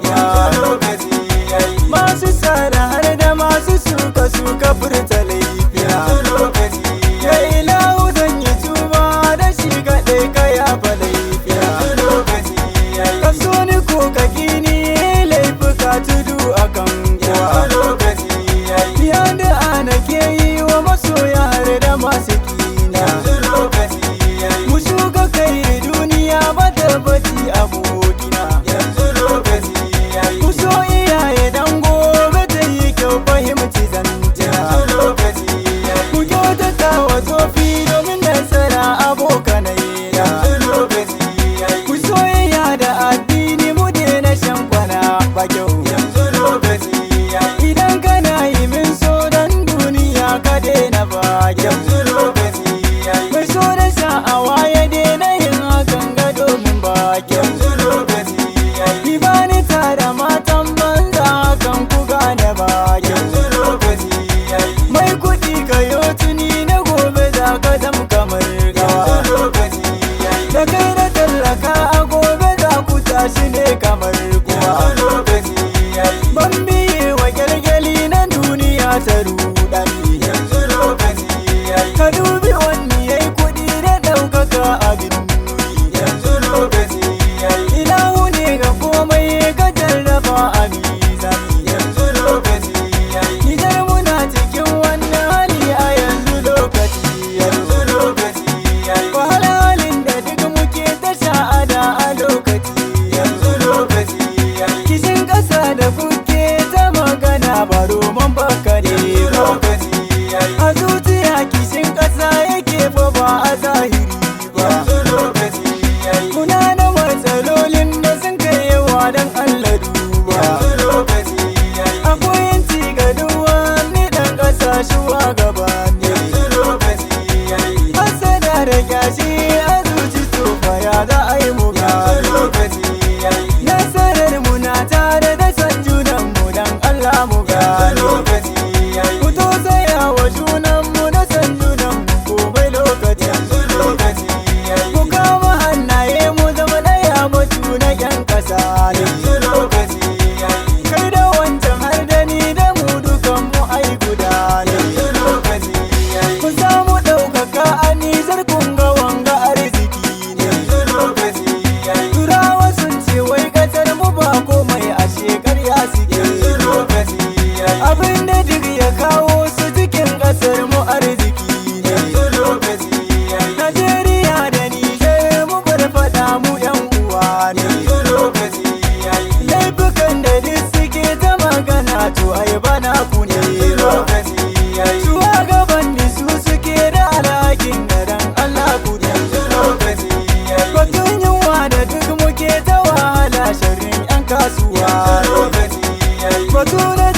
ba. Masu tsara har da masu suka furta laifiya. Ya ilahu zan yi tuba da shi kaɗai ka yafa laifiya. Ka so ni ko ka gini laifuka tudu a kan kuwa. Ya da ana ke yi wa masoya har da masu kina. Mu shuka kai duniya ba da bati abokina. Ku so iyaye dan gobe ta yi kyau fahimci zantira. Ku kyautata wa tsofi domin nasara abokanai na. Ku soyayya da addini mu daina shan kwana ba kyau. Idan kana yi min so dan duniya ka daina ba kyau. Mai so da sha'awa ya daina yin hakan ga domin ba kyau. Ni ba ni tara matan banza hakan ku gane ba kyau. Mai kuɗi ka yo tuni na gobe za ka zama kamar gawa. Da kai da tallaka a gobe za ku tashi ne kamar kuwa. Ban biye wa gyalgyali na duniya ta rudani. Ka dubi wani yayi kuɗi da ɗaukaka abin nuni. Ilahu ne ga komai ka jarraba a mizani. Idan muna cikin wannan hali a yanzu lokaci wahalhalin da duk muke ta sha'ada a lokaci kishin ƙasa da kuke ta magana ba roman baka ne ba. A zuciya kishin ƙasa yake fa ba a zahiri ba. Kuna da matsalolin da sun kai yawa don Allah duba. Akwai yanci ga duk wani ɗan ƙasa shugaba ne. Hasada da kyashi a zuci tofa ya za a yi mu gano. Nasarar mu na tare da san junan mu don Allah mu gano. Ku tausaya wa junan mu na san junan mu komai lokaci. Ku kama hannaye mu zama ɗaya mutu na ƴan ƙasa ne. Kai da wancan har da ni da mu dukan mu ai guda ne. Ku samu ɗaukaka a nizar kun ga wanga arziki ne. Turawa sun ce wai ƙasar mu ba komai a shekarya suke. Abin da duk ya kawo su cikin ƙasar mu arziki ne. Najeriya da Nijar mu bar faɗa mu ƴan uwa ne. Laifukan da duk suke ta magana to ai bana ku ne ba. Shugabanni su suke da alhakin da dan Allah ku ne. Batun yunwa da duk muke ta wahala sharrin ƴan kasuwa. Batu na